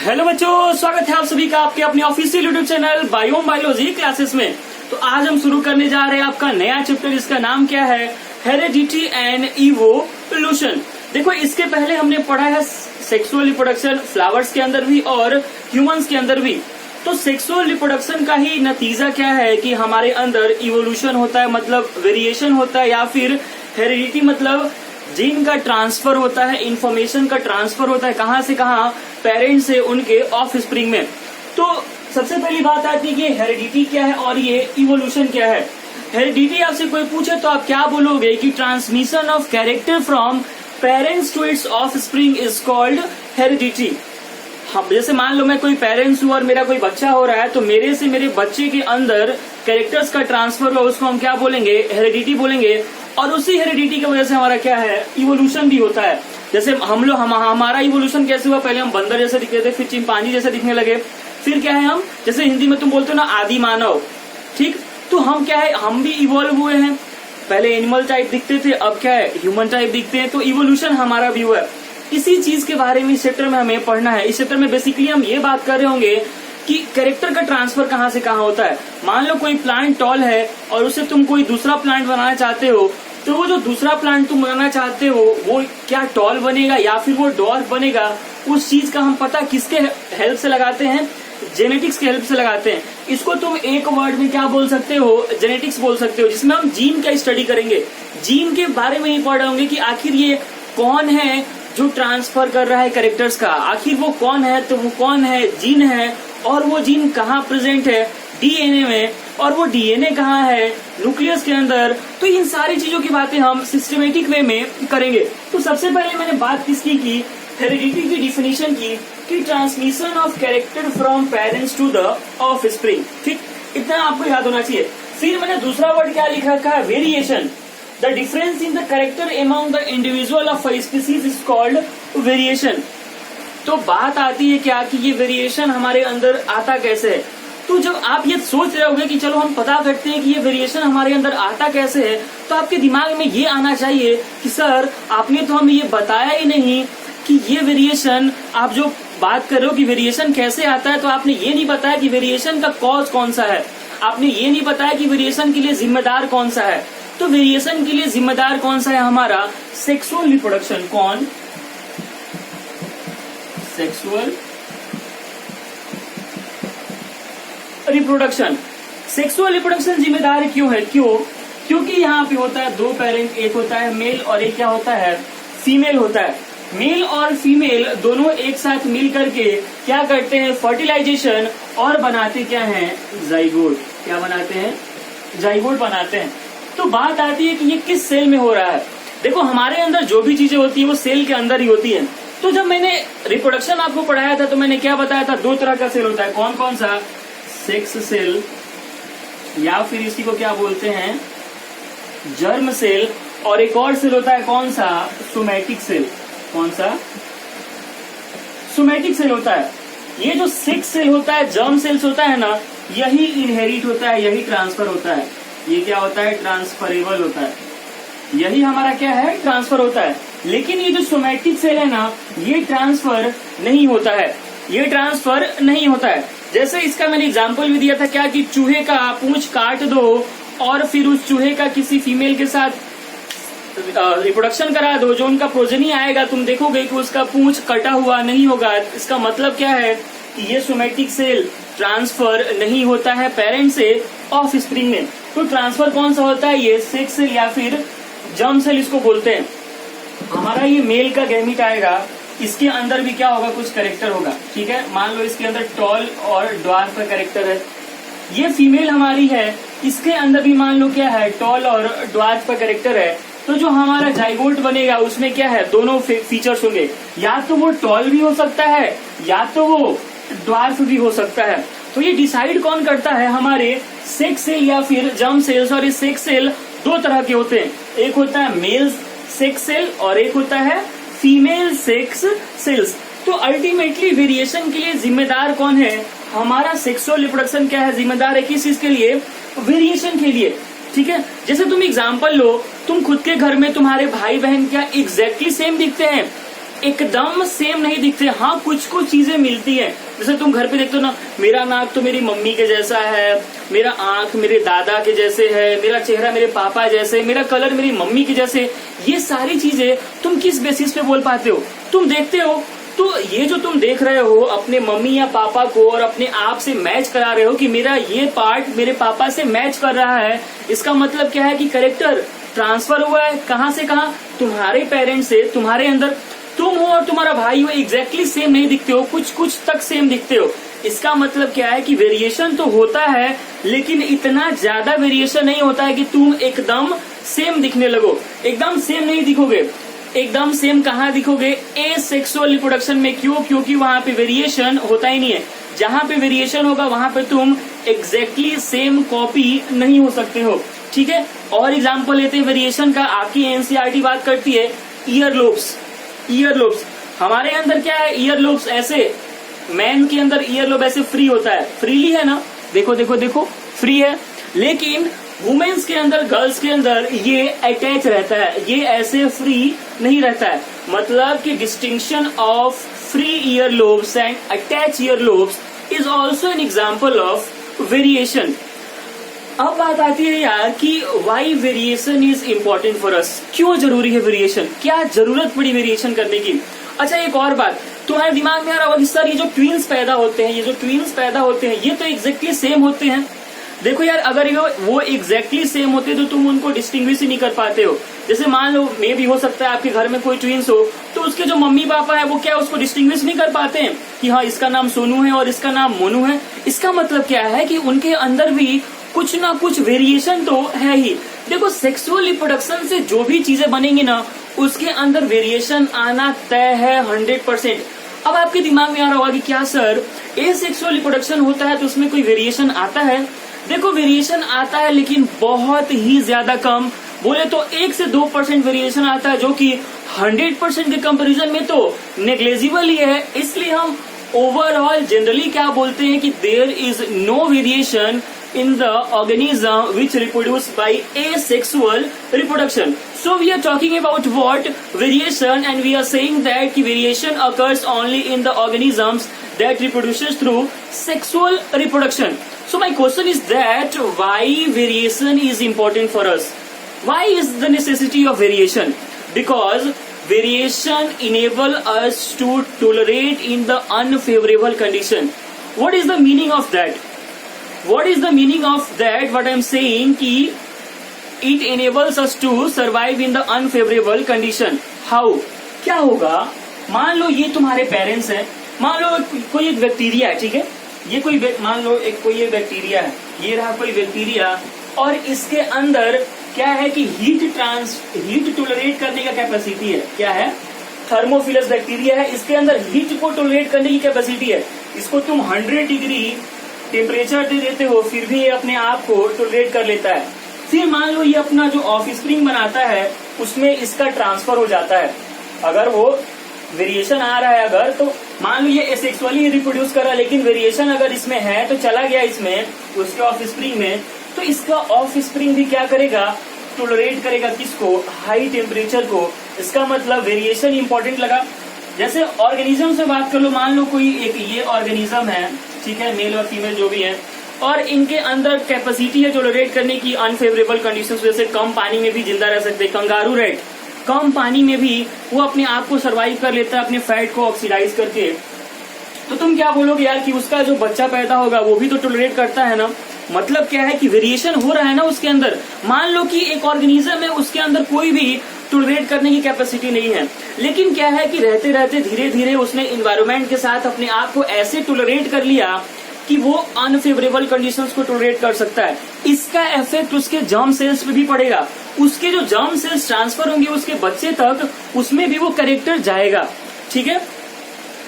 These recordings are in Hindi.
हेलो बच्चों, स्वागत है आप सभी का आपके अपने official YouTube channel biome biology classes में। तो आज हम शुरू करने जा रहे हैं आपका नया चैप्टर, जिसका नाम क्या है, हेरिडिटी एंड इवोल्यूशन। देखो, इसके पहले हमने पढ़ा है सेक्सुअल रिप्रोडक्शन फ्लावर्स के अंदर भी और ह्यूमंस के अंदर भी। तो सेक्सुअल रिप्रोडक्शन का ही नतीजा क्या है कि हमारे अंदर इवोल्यूशन होता है, मतलब वेरिएशन होता है, या फिर हेरिडिटी मतलब जीन का ट्रांसफर होता है, इंफॉर्मेशन का ट्रांसफर होता है। कहां से कहां? पेरेंट्स से उनके ऑफ स्प्रिंग में। तो सबसे पहली बात आती है कि हेरिडिटी क्या है और ये इवोल्यूशन क्या है। हेरिडिटी आपसे कोई पूछे तो आप क्या बोलोगे कि transmission of character from parents to its offspring is called heredity. हाँ, जैसे मान लो मैं कोई पेरेंट्स हूँ और मेरा कोई बच्चा हो रहा है, तो मेरे से मेरे बच्चे के अंदर कैरेक्टर्स का ट्रांसफर हुआ, उसको हम क्या बोलेंगे? हेरिडिटी बोलेंगे। और उसी हेरिडिटी की वजह से हमारा क्या है? इवोल्यूशन भी होता है। जैसे हमारा इवोल्यूशन कैसे हुआ? पहले हम बंदर जैसे दिखते थे, फिर चिंपांजी जैसे दिखने लगे, फिर क्या है हम, जैसे हिंदी में तुम बोलते हो ना, आदि मानव। ठीक, तो हम क्या है, हम भी इवॉल्व हुए हैं। पहले एनिमल टाइप दिखते थे, अब क्या है, ह्यूमन टाइप दिखते हैं। तो इवोल्यूशन हमारा भी हुआ है। इसी चीज के बारे में इस चैप्टर में हमें पढ़ना है। इस चैप्टर में बेसिकली हम ये बात कर रहे होंगे कि कैरेक्टर का ट्रांसफर कहां से कहां होता है। मान लो कोई प्लांट टॉल है और उससे तुम कोई दूसरा प्लांट बनाना चाहते हो, तो वो जो दूसरा प्लांट तुम बनाना चाहते हो वो क्या टॉल बनेगा या फिर वो डॉर्फ बनेगा? उस चीज का हम पता किसके हेल्प से लगाते हैं? जेनेटिक्स के हेल्प से लगाते हैं। इसको तुम एक वर्ड में क्या बोल सकते हो? जेनेटिक्स बोल सकते हो, जिसमें हम जीन का स्टडी करेंगे। जीन के बारे में ही पढ़ रहे होंगे कि आखिर ये कौन है जो ट्रांसफर कर रहा है कैरेक्टर्स का, आखिर वो कौन है, तो वो कौन है? जीन है। और वो जीन कहाँ प्रेजेंट है? डीएनए में। और वो डीएनए कहाँ है? न्यूक्लियस के अंदर। तो इन सारी चीजों की बातें हम सिस्टमेटिक वे में करेंगे। तो सबसे पहले मैंने बात किसकी की? हेरिडिटी की डिफिनेशन की कि transmission of character from parents to the offspring. ठीक, इतना आपको याद होना चाहिए। फिर मैंने दूसरा वर्ड क्या लिखा रखा है? Variation. The difference in the character among the individual of a species is called variation. तो बात आती है क्या कि ये वेरिएशन हमारे अंदर आता कैसे है। तो जब आप ये सोच रहे होगे कि चलो हम पता करते हैं कि ये वेरिएशन हमारे अंदर आता कैसे है, तो आपके दिमाग में ये आना चाहिए कि सर आपने तो हमें ये बताया ही नहीं कि ये वेरिएशन, आप जो बात कर रहे हो कि वेरिएशन कैसे आता है, तो आपने ये नहीं बताया कि वेरिएशन का कॉज कौन सा है, आपने ये नहीं बताया कि वेरिएशन के लिए जिम्मेदार कौन सा है। तो वेरिएशन के लिए जिम्मेदार कौन सा है? हमारा सेक्सुअल रिप्रोडक्शन। कौन? Sexual reproduction. सेक्सुअल रिप्रोडक्शन जिम्मेदार क्यों है? क्योंकि यहाँ पे होता है दो पेरेंट, एक होता है मेल और एक क्या होता है? फीमेल होता है। मेल और फीमेल दोनों एक साथ मिल करके क्या करते हैं? फर्टिलाइजेशन, और बनाते क्या हैं? जाइगोट। क्या बनाते हैं? जाइगोट बनाते हैं। तो बात आती है कि ये किस सेल में हो रहा है। देखो, हमारे अंदर जो भी चीजें होती है वो सेल के अंदर ही होती है। तो जब मैंने रिप्रोडक्शन आपको पढ़ाया था तो मैंने क्या बताया था? दो तरह का सेल होता है। कौन कौन सा? सेक्स सेल, या फिर इसी को क्या बोलते हैं? Germ cell. और एक और सेल होता है कौन सा? Somatic cell. कौन सा? सोमैटिक सेल होता है। ये जो सेक्स सेल होता है, जर्म सेल्स होता है ना, यही इनहेरिट होता है, यही ट्रांसफर होता है। ये क्या होता है? ट्रांसफरेबल होता है। यही हमारा क्या है? ट्रांसफर होता है। लेकिन ये जो सोमैटिक सेल है ना, ये ट्रांसफर नहीं होता है। ये ट्रांसफर नहीं होता है। जैसे इसका मैंने एग्जांपल भी दिया था क्या, कि चूहे का पूंछ काट दो और फिर उस चूहे का किसी फीमेल के साथ रिप्रोडक्शन करा दो, जो उनका प्रोजेनी आएगा तुम देखोगे कि उसका पूंछ कटा हुआ नहीं होगा। इसका मतलब क्या है कि ये सोमैटिक सेल ट्रांसफर नहीं होता है पेरेंट से ऑफ स्प्रिंग में। तो ट्रांसफर कौन सा होता है? ये सेक्स सेल या फिर जर्म सेल इसको बोलते हैं। हमारा ये मेल का गैमीट आएगा, इसके अंदर भी क्या होगा? कुछ कैरेक्टर होगा। ठीक है, मान लो इसके अंदर टॉल और ड्वार्फ का कैरेक्टर है। ये फीमेल हमारी है, इसके अंदर भी मान लो क्या है? टॉल और ड्वार्फ का कैरेक्टर है। तो जो हमारा जाइगोट बनेगा उसमें क्या है? दोनों फीचर्स होंगे। या तो वो टॉल भी हो सकता है या तो वो ड्वार्फ भी हो सकता है। तो ये डिसाइड कौन करता है? हमारे सेक्स सेल या फिर जर्म सेल्स। और ये सेक्स सेल दो तरह के होते हैं, एक होता है मेल सेक्स सेल और एक होता है फीमेल सेक्स सेल्स। तो अल्टीमेटली वेरिएशन के लिए जिम्मेदार कौन है? हमारा सेक्सुअल रिप्रोडक्शन क्या है? जिम्मेदार है किस चीज के लिए? वेरिएशन के लिए। ठीक है, जैसे तुम एग्जांपल लो, तुम खुद के घर में तुम्हारे भाई बहन क्या एग्जैक्टली सेम दिखते हैं? एकदम सेम नहीं दिखते। हाँ, कुछ कुछ चीजें मिलती है। जैसे तुम घर पे देखते हो ना, मेरा नाक तो मेरी मम्मी के जैसा है, मेरा आंख मेरे दादा के जैसे है, मेरा चेहरा मेरे पापा जैसे, मेरा कलर मेरी मम्मी के जैसे। ये सारी चीजें तुम किस बेसिस पे बोल पाते हो? तुम देखते हो। तो ये जो तुम देख रहे हो अपने मम्मी या पापा को और अपने आप से मैच करा रहे हो कि मेरा ये पार्ट मेरे पापा से मैच कर रहा है, इसका मतलब क्या है कि कैरेक्टर ट्रांसफर हुआ है। कहाँ से कहाँ? तुम्हारे पेरेंट्स से तुम्हारे अंदर। तुम हो और तुम्हारा भाई हो एग्जैक्टली सेम नहीं दिखते हो, कुछ कुछ तक सेम दिखते हो। इसका मतलब क्या है कि वेरिएशन तो होता है, लेकिन इतना ज्यादा वेरिएशन नहीं होता है कि तुम एकदम सेम दिखने लगो। एकदम सेम नहीं दिखोगे। एकदम सेम कहाँ दिखोगे? एसेक्सुअल रिप्रोडक्शन में। क्यों? क्योंकि वहां पे वेरिएशन होता ही नहीं है। जहां पे वेरिएशन होगा वहां पे तुम एग्जैक्टली सेम कॉपी नहीं हो सकते हो। ठीक है, और एग्जाम्पल लेते हैं वेरिएशन का। आपकी एनसीईआरटी बात करती है ईयर लोब्स। ईयर लोब्स हमारे अंदर क्या है? ईयर लोब्स ऐसे, मैन के अंदर ईयर लोब ऐसे फ्री होता है, फ्रीली है ना, देखो देखो देखो फ्री है। लेकिन वुमेन्स के अंदर, गर्ल्स के अंदर ये अटैच रहता है, ये ऐसे फ्री नहीं रहता है। मतलब कि distinction of free ear lobes and attach ear lobes is also an example of variation. अब बात आती है यार कि why variation is important for us. क्यों जरूरी है वेरिएशन? क्या जरूरत पड़ी वेरिएशन करने की? अच्छा, एक और बात तुम्हारे दिमाग में आ रहा होगा कि सर ये जो ट्विंस पैदा होते हैं, ये तो एग्जैक्टली सेम होते हैं। देखो यार, अगर वो एग्जैक्टली सेम होते तो तुम उनको डिस्टिंग्विश ही नहीं कर पाते हो। जैसे मान लो मे भी हो सकता है आपके घर में कोई ट्विंस हो, तो उसके जो मम्मी पापा है वो क्या उसको डिस्टिंग्विश नहीं कर पाते हैं कि हाँ इसका नाम सोनू है और इसका नाम मोनू है। इसका मतलब क्या है कि उनके अंदर भी कुछ ना कुछ वेरिएशन तो है ही। देखो, सेक्सुअल रिप्रोडक्शन से जो भी चीजें बनेंगी ना, उसके अंदर वेरिएशन आना तय है 100%। अब आपके दिमाग में आ रहा होगा कि क्या सर एसेक्सुअल रिप्रोडक्शन होता है तो उसमें कोई वेरिएशन आता है? देखो, वेरिएशन आता है लेकिन बहुत ही ज्यादा कम। बोले तो 1 से 2% वेरिएशन आता है, जो कि 100% के कंपैरिजन में तो नेग्लेजिबल ही है। इसलिए हम ओवरऑल जनरली क्या बोलते हैं कि there is no variation in the organism which reproduce by asexual reproduction. So we are talking about what? Variation, and we are saying that variation occurs only in the organisms that reproduces through sexual reproduction. So my question is that why variation is important for us? Why is the necessity of variation? Because variation enable us to tolerate in the unfavorable condition. What is the meaning of that? What is the meaning of that? What I am saying कि it enables us to survive in the unfavorable condition. How? क्या होगा? मान लो ये तुम्हारे पेरेंट्स हैं, मान लो कोई एक बैक्टीरिया है, ठीक है, ये कोई मान लो कोई एक बैक्टीरिया है, ये रहा कोई बैक्टीरिया, और इसके अंदर क्या है कि हीट टोलरेट करने का कैपेसिटी है। क्या है? थर्मोफिलस बैक्टीरिया है, इसके अंदर हीट को टोलरेट करने की कैपेसिटी है। इसको तुम 100 डिग्री टेम्परेचर दे देते हो, फिर भी ये अपने आप को टोलरेट कर लेता है। फिर मान लो ये अपना जो ऑफस्प्रिंग बनाता है उसमें इसका ट्रांसफर हो जाता है। अगर वो वेरिएशन आ रहा है अगर, तो मान लो ये एसेक्सुअली रिप्रोड्यूस कर रहा है, लेकिन वेरिएशन अगर इसमें है तो चला गया इसमें उसके ऑफस्प्रिंग में, तो इसका ऑफस्प्रिंग भी क्या करेगा? टोलरेट करेगा किसको? हाई टेम्परेचर को। इसका मतलब वेरिएशन इंपॉर्टेंट लगा। जैसे ऑर्गेनिज्म से बात कर लो, मान लो कोई एक ये ऑर्गेनिज्म है, ठीक है, मेल और फीमेल जो भी है, और इनके अंदर कैपेसिटी है टोलरेट करने की अनफेवरेबल कंडीशंस। जैसे कम पानी में भी जिंदा रह सकते हैं। कंगारू रैट कम पानी में भी वो अपने आप को सरवाइव कर लेता है अपने फैट को ऑक्सीडाइज करके। तो तुम क्या बोलोगे यार कि उसका जो बच्चा पैदा होगा वो भी तो टोलरेट करता है ना। मतलब क्या है कि वेरिएशन हो रहा है ना उसके अंदर। मान लो कि एक ऑर्गेनिज्म है, उसके अंदर कोई भी टोलरेट करने की कैपेसिटी नहीं है, लेकिन क्या है कि रहते रहते धीरे धीरे उसने इन्वायरमेंट के साथ अपने आप को ऐसे टोलरेट कर लिया कि वो अनफेवरेबल कंडीशंस को टोलरेट कर सकता है। इसका इफेक्ट उसके जर्म सेल्स पे भी पड़ेगा। उसके जो जर्म सेल्स ट्रांसफर होंगे उसके बच्चे तक, उसमें भी वो कैरेक्टर जाएगा। ठीक है,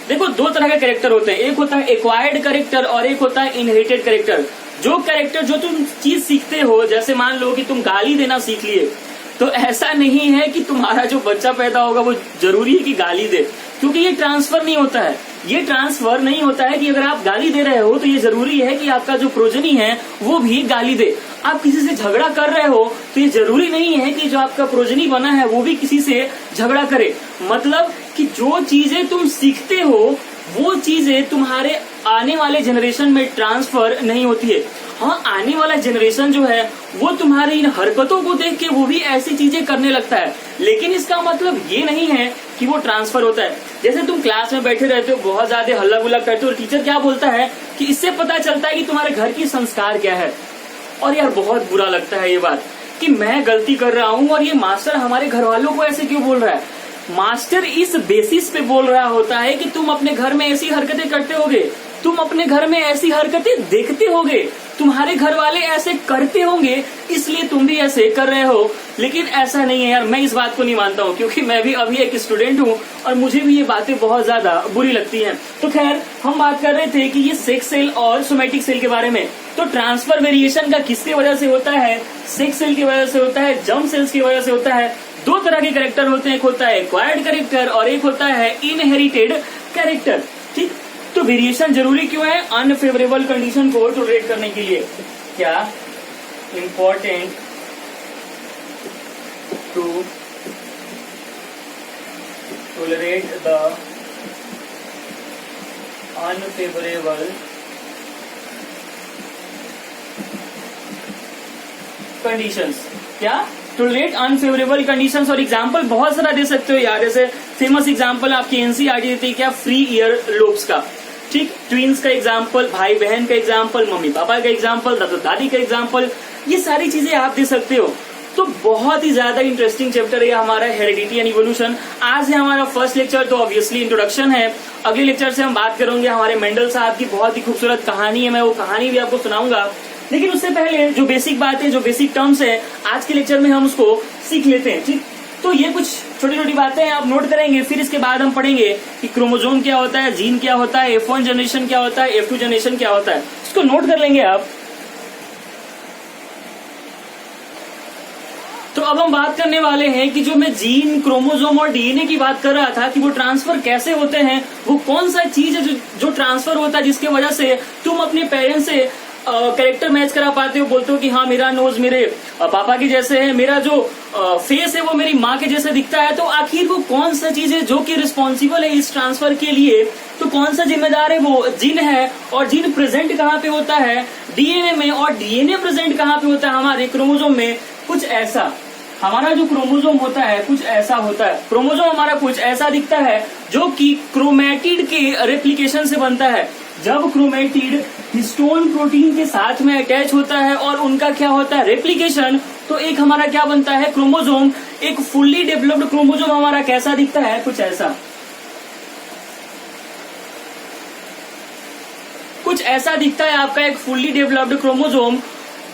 देखो 2 तरह के कैरेक्टर होते हैं, एक होता है एक्वायर्ड कैरेक्टर और एक होता है इनहेरिटेड कैरेक्टर। जो कैरेक्टर जो तुम चीज सीखते हो, जैसे मान लो कि तुम गाली देना सीख लिए, तो ऐसा नहीं है कि तुम्हारा जो बच्चा पैदा होगा वो जरूरी है कि गाली दे, क्योंकि ये ट्रांसफर नहीं होता है। ये ट्रांसफर नहीं होता है कि अगर आप गाली दे रहे हो तो ये जरूरी है कि आपका जो प्रोजनी है वो भी गाली दे। आप किसी से झगड़ा कर रहे हो तो ये जरूरी नहीं है कि जो आपका प्रोजनी बना है वो भी किसी से झगड़ा करे। मतलब कि जो चीजें तुम सीखते हो वो चीजें तुम्हारे आने वाले जनरेशन में ट्रांसफर नहीं होती है। हाँ, आने वाला जनरेशन जो है वो तुम्हारी इन हरकतों को देख के वो भी ऐसी चीजें करने लगता है, लेकिन इसका मतलब ये नहीं है कि वो ट्रांसफर होता है। जैसे तुम क्लास में बैठे रहते हो, बहुत ज्यादा हल्ला गुल्ला करते हो, टीचर क्या बोलता है कि इससे पता चलता है कि तुम्हारे घर की संस्कार क्या है। और यार बहुत बुरा लगता है ये बात कि मैं गलती कर रहा हूँ और ये मास्टर हमारे घर वालों को ऐसे क्यों बोल रहा है। मास्टर इस बेसिस पे बोल रहा होता है कि तुम अपने घर में ऐसी हरकतें करते होगे, तुम अपने घर में ऐसी हरकतें देखते होगे, तुम्हारे घर वाले ऐसे करते होंगे, इसलिए तुम भी ऐसे कर रहे हो। लेकिन ऐसा नहीं है यार, मैं इस बात को नहीं मानता हूँ, क्योंकि मैं भी अभी एक स्टूडेंट हूँ और मुझे भी ये बातें बहुत ज्यादा बुरी लगती हैं। तो खैर, हम बात कर रहे थे कि ये सेक्स सेल और सोमैटिक सेल के बारे में। तो ट्रांसफर वेरिएशन का किसकी वजह से होता है? सेक्स सेल की वजह से होता है, जर्म सेल्स की वजह से होता है। दो तरह के कैरेक्टर होते हैं, एक होता है एक्वायर्ड कैरेक्टर और एक होता है इनहेरिटेड कैरेक्टर। ठीक, तो वेरिएशन जरूरी क्यों है? अनफेवरेबल कंडीशन को टॉलरेट करने के लिए। क्या? Important to tolerate the unfavourable conditions. क्या? Tolerate unfavourable conditions. और एग्जांपल बहुत सारा दे सकते हो यार, जैसे फेमस एग्जांपल आपकी एनसीईआरटी देती है क्या? फ्री ईयर लोब्स का। ठीक, ट्विंस का एग्जांपल, भाई बहन का एग्जांपल, मम्मी पापा का एग्जांपल, दादा दादी का एग्जांपल, ये सारी चीजें आप दे सकते हो। तो बहुत ही ज्यादा इंटरेस्टिंग चैप्टर है हमारा हेरिडिटी एंड इवोल्यूशन। आज है हमारा फर्स्ट लेक्चर, तो ऑब्वियसली इंट्रोडक्शन है। अगले लेक्चर से हम बात करेंगे हमारे मेंडल साहब की बहुत ही खूबसूरत कहानी है, मैं वो कहानी भी आपको सुनाऊंगा। लेकिन उससे पहले जो बेसिक बातें, जो बेसिक टर्म्स है, आज के लेक्चर में हम उसको सीख लेते हैं। ठीक, तो ये कुछ छोटी छोटी बातें हैं, आप नोट करेंगे। फिर इसके बाद हम पढ़ेंगे कि क्रोमोसोम क्या होता है, जीन क्या होता है, F1 जनरेशन क्या होता है, F2 जनरेशन क्या होता है, इसको नोट कर लेंगे आप। तो अब हम बात करने वाले हैं कि जो मैं जीन, क्रोमोसोम और डीएनए की बात कर रहा था कि वो ट्रांसफर कैसे होते हैं, वो कौन सा चीज है जो ट्रांसफर होता है जिसके वजह से तुम अपने पेरेंट्स से कैरेक्टर मैच करा पाते हो। बोलते हो कि हाँ, मेरा नोज मेरे पापा के जैसे है, मेरा जो फेस है वो मेरी माँ के जैसे दिखता है। तो आखिर वो कौन सा चीज है जो कि रिस्पॉन्सिबल है इस ट्रांसफर के लिए? तो कौन सा जिम्मेदार है? वो जीन है। और जीन प्रेजेंट कहाँ पे होता है? डीएनए में। और डीएनए प्रेजेंट कहाँ पे होता है? हमारे क्रोमोसोम में। कुछ ऐसा हमारा जो क्रोमोसोम होता है कुछ ऐसा होता है। क्रोमोसोम हमारा कुछ ऐसा दिखता है जो कि क्रोमैटिड के रेप्लिकेशन से बनता है। जब क्रोमैटिड हिस्टोन प्रोटीन के साथ में अटैच होता है और उनका क्या होता है? रेप्लिकेशन, तो एक हमारा क्या बनता है? क्रोमोसोम। एक फुल्ली डेवलप्ड क्रोमोसोम हमारा कैसा दिखता है? कुछ ऐसा। कुछ ऐसा दिखता है आपका एक फुल्ली डेवलप्ड क्रोमोसोम।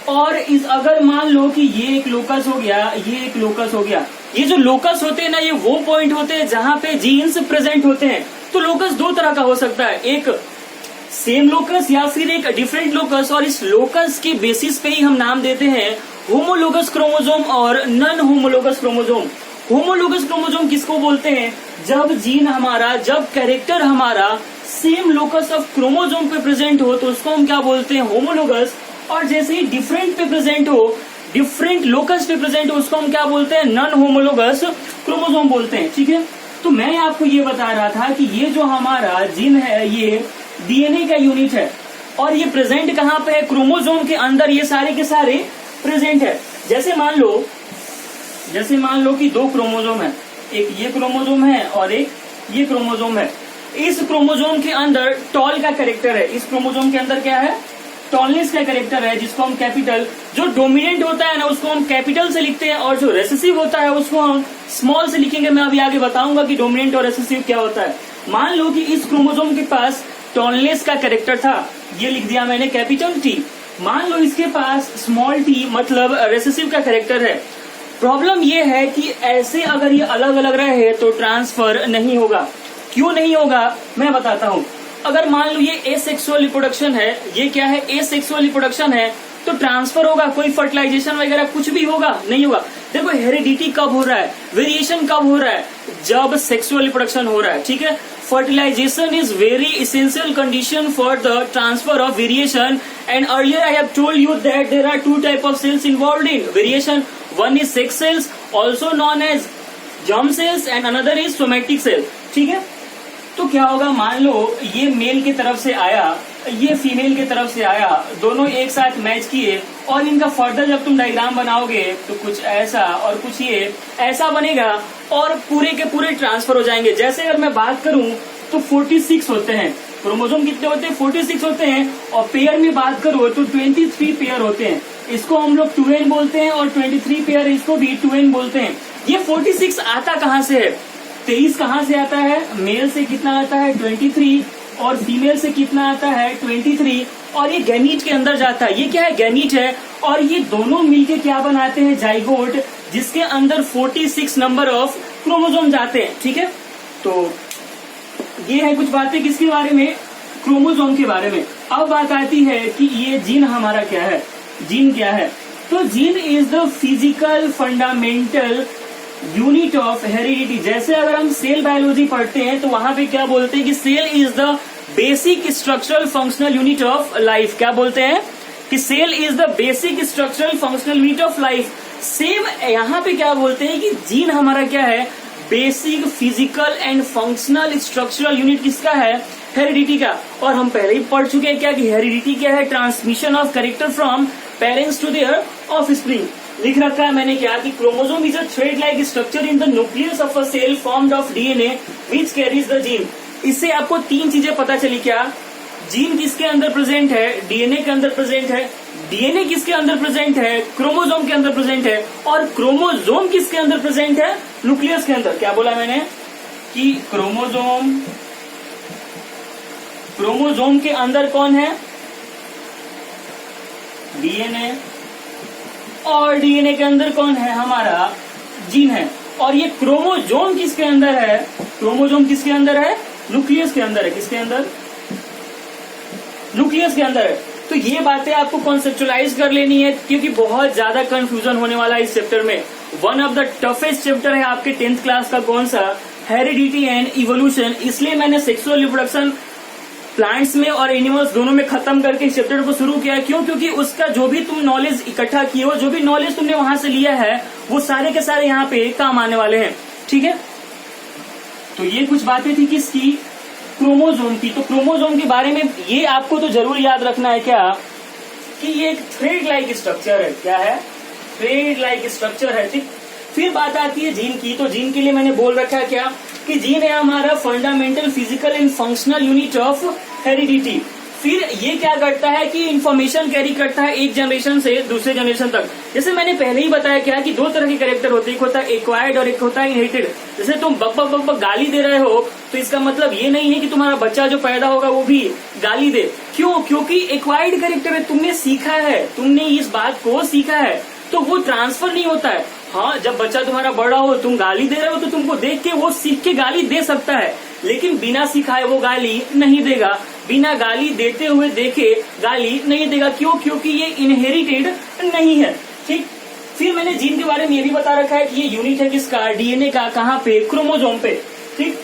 और इस अगर मान लो कि ये एक लोकस हो गया, ये एक लोकस हो गया। ये जो लोकस होते हैं ना, ये वो पॉइंट होते हैं जहां पे जीन्स प्रेजेंट होते हैं। तो लोकस दो तरह का हो सकता है, एक सेम लोकस या फिर एक डिफरेंट लोकस। और इस लोकस के बेसिस पे ही हम नाम देते हैं होमोलोगस क्रोमोसोम और non homologous chromosome. Homologous chromosome किसको बोलते हैं? जब जीन हमारा, जब कैरेक्टर हमारा सेम लोकस ऑफ क्रोमोसोम पे प्रेजेंट हो तो उसको हम क्या बोलते हैं? होमोलोगस। और जैसे ही डिफरेंट पे प्रेजेंट हो, डिफरेंट लोकस पे प्रेजेंट हो, उसको हम क्या बोलते हैं? नॉन होमोलोगस क्रोमोसोम बोलते हैं। ठीक है, तो मैं आपको ये बता रहा था कि ये जो हमारा जीन है ये डीएनए का यूनिट है और ये प्रेजेंट कहाँ पे है? क्रोमोसोम के अंदर ये सारे के सारे प्रेजेंट है। जैसे मान लो कि दो क्रोमोसोम है, एक ये क्रोमोसोम है और एक ये क्रोमोसोम है। इस क्रोमोसोम के अंदर टॉल का कैरेक्टर है, इस क्रोमोसोम के अंदर क्या है? टॉलनेस का कैरेक्टर है, जिसको हम कैपिटल, जो डोमिनेंट होता है ना उसको हम कैपिटल से लिखते हैं और जो रेसेसिव होता है उसको हम स्मॉल से लिखेंगे। मैं अभी आगे बताऊंगा कि डोमिनेंट और रेसेसिव क्या होता है। मान लो कि इस क्रोमोसोम के पास टॉलनेस का कैरेक्टर था, ये लिख दिया मैंने कैपिटल टी। मान लो इसके पास स्मॉल टी मतलब रेसेसिव का कैरेक्टर है। प्रॉब्लम ये है कि ऐसे अगर ये अलग अलग रहे तो ट्रांसफर नहीं होगा। क्यों नहीं होगा मैं बताता हूँ। अगर मान लो ये एसेक्सुअल रिप्रोडक्शन है, ये क्या है? एसेक्सुअल रिप्रोडक्शन है, तो ट्रांसफर होगा, कोई फर्टिलाइजेशन वगैरह कुछ भी होगा? नहीं होगा। देखो हेरिडिटी कब हो रहा है, वेरिएशन कब हो रहा है? जब सेक्सुअल रिप्रोडक्शन हो रहा है। ठीक है, fertilisation is very essential condition for the transfer of variation and earlier I have told you that there are two type of cells involved in variation. One is sex cells also known as germ cells and another is somatic cell। ठीक है। तो क्या होगा, मान लो ये मेल की तरफ से आया, ये फीमेल की तरफ से आया, दोनों एक साथ मैच किए और इनका फर्दर जब तुम डायग्राम बनाओगे तो कुछ ऐसा और कुछ ये ऐसा बनेगा और पूरे के पूरे ट्रांसफर हो जाएंगे। जैसे अगर मैं बात करूं तो 46 होते हैं क्रोमोसोम, कितने होते हैं 46 होते हैं, और पेयर में बात करो तो 23 पेयर होते हैं। इसको हम लोग 2n बोलते हैं और 23 पेयर इसको भी 2n बोलते हैं। ये 46 आता कहाँ से है, 23 कहाँ से आता है, मेल से कितना आता है 23 और फीमेल से कितना आता है 23, और ये गैमीट के अंदर जाता है। ये क्या है, गैमीट है, और ये दोनों मिलके क्या बनाते हैं, जाइगोट, जिसके अंदर 46 नंबर ऑफ क्रोमोसोम जाते हैं। ठीक है, तो ये है कुछ बातें किसके बारे में, क्रोमोसोम के बारे में। अब बात आती है कि ये जीन हमारा क्या है, जीन क्या है। तो gene is the physical fundamental unit of heredity. जैसे अगर हम सेल बायोलॉजी पढ़ते हैं तो वहां पे क्या बोलते हैं कि cell is the basic structural functional unit of life. क्या बोलते हैं कि cell is the basic structural functional unit of life. Same यहाँ पे क्या बोलते हैं कि जीन हमारा क्या है, basic physical and functional structural unit किसका है, हेरिडिटी का। और हम पहले ही पढ़ चुके हैं क्या कि हेरिडिटी क्या है, transmission of character from parents to their offspring. लिख रखा है मैंने क्या कि chromosome is a thread like structure in the nucleus of a cell formed of DNA which carries the gene. इससे आपको तीन चीजें पता चली, क्या, जीन किसके अंदर प्रेजेंट है, डीएनए के अंदर प्रेजेंट है, डीएनए किसके अंदर प्रेजेंट है, क्रोमोसोम के अंदर प्रेजेंट है, और क्रोमोसोम किसके अंदर प्रेजेंट है, न्यूक्लियस के अंदर। क्या बोला मैंने कि क्रोमोसोम के अंदर कौन है, डीएनए, और डीएनए के अंदर कौन है, हमारा जीन है। और ये क्रोमोसोम किसके अंदर है, क्रोमोसोम किसके अंदर है, न्यूक्लियस के अंदर है। किसके अंदर, न्यूक्लियस के अंदर है। तो ये बातें आपको कॉन्सेप्चुअलाइज कर लेनी है क्योंकि बहुत ज्यादा कंफ्यूजन होने वाला है इस चैप्टर में। One of the toughest chapter है आपके 10th क्लास का, कौन सा, हेरिडिटी एंड इवोल्यूशन। इसलिए मैंने सेक्सुअल रिप्रोडक्शन प्लांट्स में और एनिमल्स दोनों में खत्म करके इस चैप्टर को शुरू किया। क्यों, क्योंकि उसका जो भी तुम नॉलेज इकट्ठा किए हो, जो भी नॉलेज तुमने वहां से लिया है, वो सारे के सारे यहाँ पे काम आने वाले हैं। ठीक है, तो ये कुछ बातें थी किसकी, क्रोमोसोम की। तो क्रोमोसोम के बारे में ये आपको तो जरूर याद रखना है क्या कि ये एक थ्रेड लाइक स्ट्रक्चर है। क्या है, थ्रेड लाइक स्ट्रक्चर है। ठीक, फिर बात आती है जीन की। तो जीन के लिए मैंने बोल रखा है क्या कि जीन है हमारा fundamental physical and functional unit of heredity. फिर ये क्या करता है कि इंफॉर्मेशन कैरी करता है एक जनरेशन से दूसरे जनरेशन तक। जैसे मैंने पहले ही बताया क्या कि दो तरह के कैरेक्टर होते हैं, एक होता है एक्वायर्ड और एक होता है इनहेरिटेड। जैसे तुम बक बक बक बक गाली दे रहे हो तो इसका मतलब ये नहीं है कि तुम्हारा बच्चा जो पैदा होगा वो भी गाली दे। क्यों, क्योंकि एक्वायर्ड कैरेक्टर है, तुमने सीखा है, तुमने इस बात को सीखा है, तो वो ट्रांसफर नहीं होता है। हाँ, जब बच्चा तुम्हारा बड़ा हो, तुम गाली दे रहे हो तो तुमको देख के वो सीख के गाली दे सकता है, लेकिन बिना सिखाए वो गाली नहीं देगा, बिना गाली देते हुए देखे गाली नहीं देगा। क्यों, क्योंकि ये इनहेरिटेड नहीं है। ठीक, फिर मैंने जीन के बारे में ये भी बता रखा है कि ये यूनिट है किसका, डीएनए का। कहाँ पे, क्रोमोसोम पे। ठीक,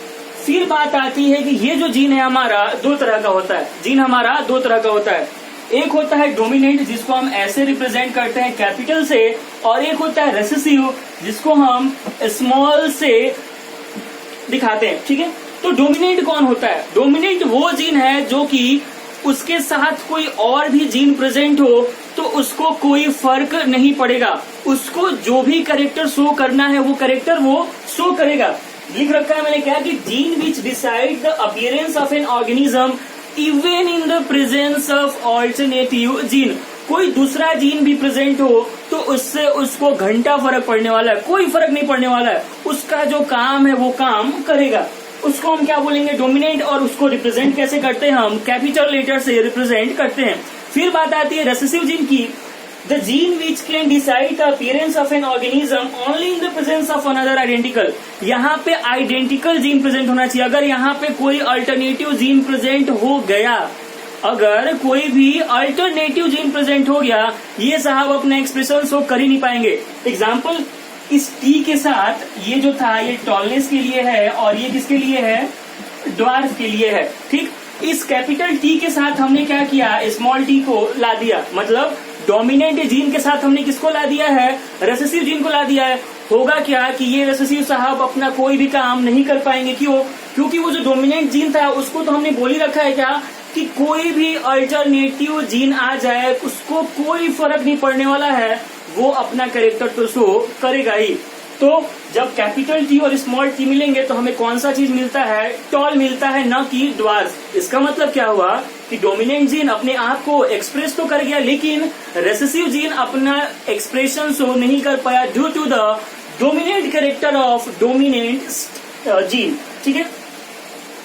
फिर बात आती है कि ये जो जीन है हमारा दो तरह का होता है, जीन हमारा दो तरह का होता है। एक होता है डोमिनेंट, जिसको हम ऐसे रिप्रेजेंट करते हैं कैपिटल से, और एक होता है रेसेसिव, जिसको हम स्मॉल से दिखाते हैं। ठीक है, तो डोमिनेंट कौन होता है, डोमिनेंट वो जीन है जो कि उसके साथ कोई और भी जीन प्रेजेंट हो तो उसको कोई फर्क नहीं पड़ेगा, उसको जो भी कैरेक्टर शो करना है वो कैरेक्टर वो शो करेगा। लिख रखा है मैंने क्या कि gene which decide the appearance of an organism even in the presence of alternative gene. कोई दूसरा जीन भी प्रेजेंट हो तो उससे उसको घंटा फर्क पड़ने वाला है, कोई फर्क नहीं पड़ने वाला है, उसका जो काम है वो काम करेगा। उसको हम क्या बोलेंगे, डोमिनेंट। और उसको रिप्रेजेंट कैसे करते हैं, हम कैपिटल लेटर से रिप्रेजेंट करते हैं। फिर बात आती है रेसेसिव जीन की। The gene which can decide the appearance of an organism only in the presence of another identical. यहाँ पे आइडेंटिकल जीन प्रेजेंट होना चाहिए। अगर यहाँ पे कोई अल्टरनेटिव जीन प्रेजेंट हो गया, अगर कोई भी अल्टरनेटिव जीन प्रेजेंट हो गया, ये साहब अपना एक्सप्रेशन शो कर ही नहीं पाएंगे। एग्जाम्पल, इस टी के साथ ये जो था ये टॉलनेस के लिए है और ये किसके लिए है, ड्वार्फ के लिए है। ठीक, इस कैपिटल टी के साथ हमने क्या किया, स्मॉल टी को ला दिया, मतलब डोमिनेंट जीन के साथ हमने किसको ला दिया है, रेसेसिव जीन को ला दिया है। होगा क्या कि ये रेसेसिव साहब अपना कोई भी काम नहीं कर पाएंगे। क्यों, क्योंकि वो जो डोमिनेंट जीन था उसको तो हमने बोल ही रखा है क्या कि कोई भी अल्टरनेटिव जीन आ जाए उसको कोई फर्क नहीं पड़ने वाला है, वो अपना कैरेक्टर तो शो करेगा ही। तो जब कैपिटल टी और स्मॉल टी मिलेंगे तो हमें कौन सा चीज मिलता है, टॉल मिलता है, न कि ड्वार्फ। इसका मतलब क्या हुआ कि डोमिनेंट जीन अपने आप को एक्सप्रेस तो कर गया लेकिन रेसेसिव जीन अपना एक्सप्रेशन शो नहीं कर पाया due to the dominant character of dominant gene. ठीक है।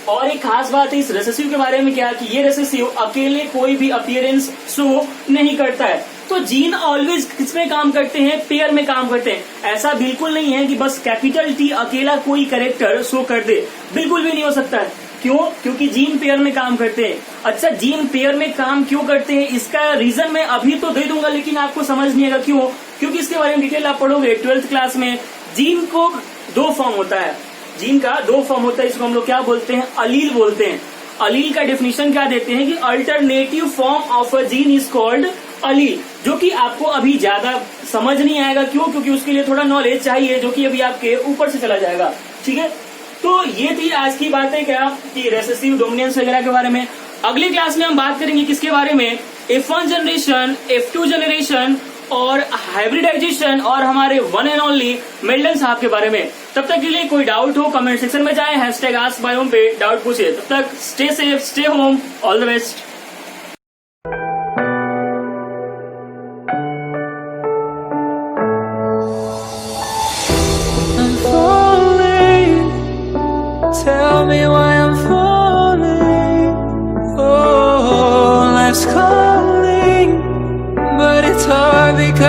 और एक खास बात है इस रेसेसिव के बारे में क्या कि ये रेसेसिव अकेले कोई भी अपीयरेंस शो नहीं करता है। तो जीन ऑलवेज किसमें काम करते हैं, पेयर में काम करते हैं। ऐसा बिल्कुल नहीं है कि बस कैपिटल टी अकेला कोई कैरेक्टर शो कर दे, बिल्कुल भी नहीं हो सकता है। क्यों? क्योंकि जीन पेयर में काम करते हैं। अच्छा, जीन पेयर में काम क्यों करते हैं इसका रीजन मैं अभी तो दे दूंगा लेकिन आपको समझ नहीं आएगा क्यों, क्योंकि इसके बारे में डिटेल आप पढ़ोगे 12th क्लास में। जीन को दो फॉर्म होता है, जीन का दो फॉर्म होता है, इसको हम लोग क्या बोलते हैं, अलील बोलते हैं। अलील का डेफिनेशन क्या देते हैं कि alternative form of a gene is called allele, जो कि आपको अभी ज्यादा समझ नहीं आएगा। क्यों? क्योंकि उसके लिए थोड़ा नॉलेज चाहिए जो कि अभी आपके ऊपर से चला जाएगा। ठीक है। तो ये थी आज की बातें क्या कि रेसेसिव डोमिनेंस वगैरह के बारे में। अगली क्लास में हम बात करेंगे किसके बारे में, F1 जनरेशन, F2 जनरेशन और हाइब्रिडाइजेशन और हमारे वन एंड ओनली मेल्टन साहब के बारे में। तब तक के लिए कोई डाउट हो कमेंट सेक्शन में जाए, #AskBiome पे डाउट पूछिए। तब तक stay safe, stay home, all the best. Tell me why I'm falling. Oh, life's calling, but it's hard because